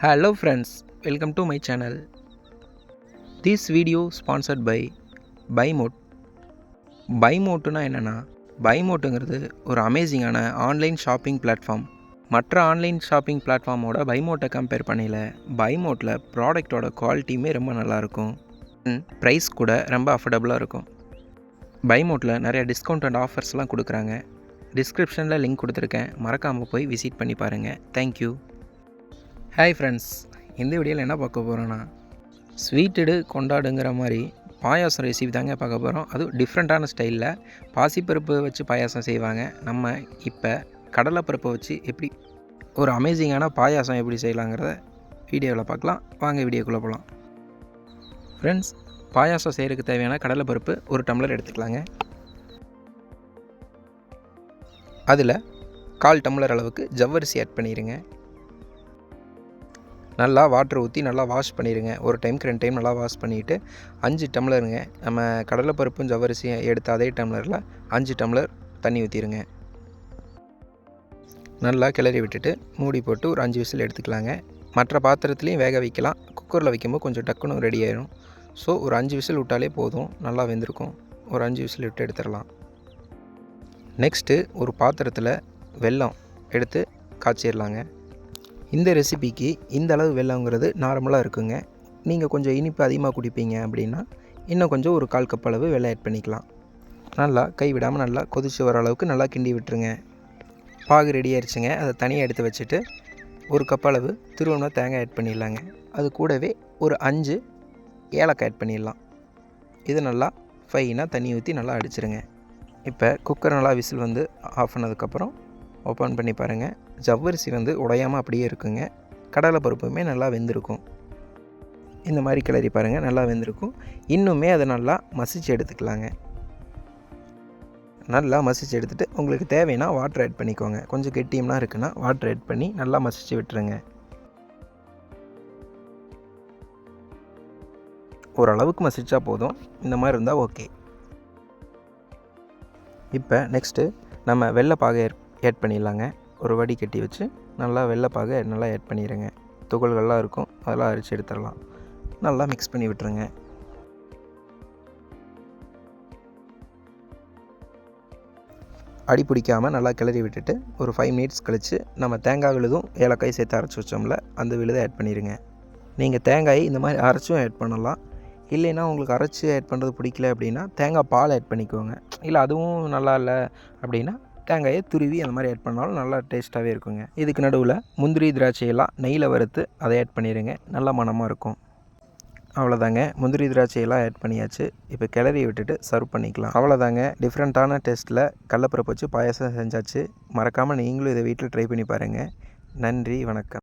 Hello friends, welcome to my channel. This video sponsored by BuyMote. BuyMoteனா என்னன்னா, BuyMoteங்கிறது ஒரு அமேசிங்கான online shopping platform. மற்ற online shopping பிளாட்ஃபார்மோட BuyMoteை compare பண்ணையில் BuyMoteல ப்ராடக்டோட குவாலிட்டியுமே ரொம்ப நல்லாயிருக்கும். ப்ரைஸ் கூட ரொம்ப அஃபோர்டபுளாக இருக்கும். BuyMoteல நிறைய டிஸ்கவுண்ட் அண்ட் ஆஃபர்ஸ்லாம் கொடுக்குறாங்க. டிஸ்கிரிப்ஷனில் லிங்க் கொடுத்துருக்கேன், மறக்காமல் போய் விசிட் பண்ணி பாருங்கள். தேங்க்யூ. ஹாய் ஃப்ரெண்ட்ஸ், இந்த வீடியோவில் என்ன பார்க்க போகிறோன்னா, ஸ்வீட்டடு கொண்டாடுங்கிற மாதிரி பாயாசம் ரெசிபி தாங்க பார்க்க போகிறோம். அதுவும் டிஃப்ரெண்ட்டான ஸ்டைலில் பாசிப்பருப்பு வச்சு பாயாசம் செய்வாங்க. நம்ம இப்போ கடலைப்பருப்பை வச்சு எப்படி ஒரு அமேசிங்கான பாயாசம் எப்படி செய்யலாங்கிறத வீடியோவில் பார்க்கலாம். வாங்க வீடியோக்குள்ளே போகலாம். ஃப்ரெண்ட்ஸ், பாயாசம் செய்கிறதுக்கு தேவையான கடலைப்பருப்பு ஒரு டம்ளர் எடுத்துக்கலாங்க. அதில் 1/4 டம்ளர் அளவுக்கு ஜவ்வரிசி ஆட் பண்ணிடுங்க. நல்லா வாட்டர் ஊற்றி நல்லா வாஷ் பண்ணிடுங்க. ஒரு டைமுக்கு 2 டைம் நல்லா வாஷ் பண்ணிவிட்டு 5 டம்ளருங்க. நம்ம கடலைப்பருப்பும் ஜவ்வரிசியும் எடுத்த அதே டம்ளரில் 5 டம்ளர் தண்ணி ஊற்றிடுங்க. நல்லா கிளறி விட்டுட்டு மூடி போட்டு ஒரு 5 விசில் எடுத்துக்கலாங்க. மற்ற பாத்திரத்துலேயும் வேக வைக்கலாம். குக்கரில் வைக்கும்போது கொஞ்சம் டக்குன்னு ரெடி ஆயிடும். ஸோ ஒரு 5 விசில் விட்டாலே போதும், நல்லா வெந்திருக்கும். ஒரு 5 விசில் விட்டு எடுத்துடலாம். நெக்ஸ்ட்டு ஒரு பாத்திரத்தில் வெல்லம் எடுத்து காய்ச்சிடலாங்க. இந்த ரெசிபிக்கு இந்த அளவு வெல்லங்கிறது நார்மலாக இருக்குங்க. நீங்கள் கொஞ்சம் இனிப்பு அதிகமாக குடிப்பீங்க அப்படின்னா இன்னும் கொஞ்சம் ஒரு 1/4 கப் அளவு வெல்லம் ஆட் பண்ணிக்கலாம். நல்லா கைவிடாமல் நல்லா கொதிச்சு வர அளவுக்கு நல்லா கிண்டி விட்டுருங்க. பாகு ரெடி ஆயிடுச்சுங்க. அதை தனியாக எடுத்து வச்சுட்டு 1 கப் அளவு துருவன தேங்காய் ஆட் பண்ணிடலாங்க. அது கூடவே ஒரு 5 ஏலக்காய் ஆட் பண்ணிடலாம். இது நல்லா ஃபைனாக தண்ணி ஊற்றி நல்லா அடிச்சிருங்க. இப்போ குக்கர் நல்லா விசில் வந்து ஆஃப் பண்ணதுக்கப்புறம் ஓப்பன் பண்ணி பாருங்கள். ஜவ்வரிசி உடையாமல் அப்படியே இருக்குங்க. கடலைப்பருப்புமே நல்லா வெந்திருக்கும். இந்த மாதிரி கிளறி பாருங்கள், நல்லா வெந்திருக்கும். இன்னுமே அதை நல்லா மசிச்சு எடுத்துக்கலாங்க. நல்லா மசிச்சு எடுத்துகிட்டு உங்களுக்கு தேவைன்னா வாட்டர் ஆட் பண்ணிக்கோங்க. கொஞ்சம் கெட்டியம்லாம் இருக்குன்னா வாட்டர் ஆட் பண்ணி நல்லா மசிச்சு விட்டுருங்க. ஓரளவுக்கு மசிச்சா போதும். இந்த மாதிரி இருந்தால் ஓகே. இப்போ நெக்ஸ்ட்டு நம்ம வெள்ளைப்பாகை ஆட் பண்ணிடலாங்க. ஒரு வடி கட்டி வச்சு நல்லா வெள்ளைப்பாகை நல்லா ஆட் பண்ணிடுங்க. துகள்கள்லாம் இருக்கும், அதெல்லாம் அரிச்சு எடுத்துடலாம். நல்லா மிக்ஸ் பண்ணி விட்டுருங்க. அடி பிடிக்காமல் நல்லா கிளறி விட்டுட்டு ஒரு 5 மினிட்ஸ் கழித்து நம்ம தேங்காய் விழுதும் ஏலக்காய் சேர்த்து அரைச்சி வச்சோம்ல, அந்த விழுதை ஆட் பண்ணிடுங்க. நீங்கள் தேங்காய் இந்த மாதிரி அரைச்சும் ஆட் பண்ணலாம். இல்லைன்னா உங்களுக்கு அரைச்சி ஆட் பண்ணுறது பிடிக்கல அப்படின்னா தேங்காய் பால் ஆட் பண்ணிக்கோங்க. இல்லை அதுவும் நல்லா இல்லை அப்படின்னா தேங்காயை துருவி அந்த மாதிரி ஆட் பண்ணாலும் நல்லா டேஸ்ட்டாகவே இருக்குங்க. இதுக்கு நடுவில் முந்திரி திராட்சையெல்லாம் நெய்யில் வறுத்து அதை ஆட் பண்ணிடுங்க. நல்லா மணமாக இருக்கும். அவ்வளோதாங்க, முந்திரி திராட்சையெல்லாம் ஆட் பண்ணியாச்சு. இப்போ கிளறி விட்டுட்டு சர்வ் பண்ணிக்கலாம். அவ்வளோதாங்க, டிஃப்ரெண்ட்டான டேஸ்ட்டில் கடலைப்பருப்பு வச்சு பாயாசம் செஞ்சாச்சு. மறக்காமல் நீங்களும் இதை வீட்டில் ட்ரை பண்ணி பாருங்கள். நன்றி, வணக்கம்.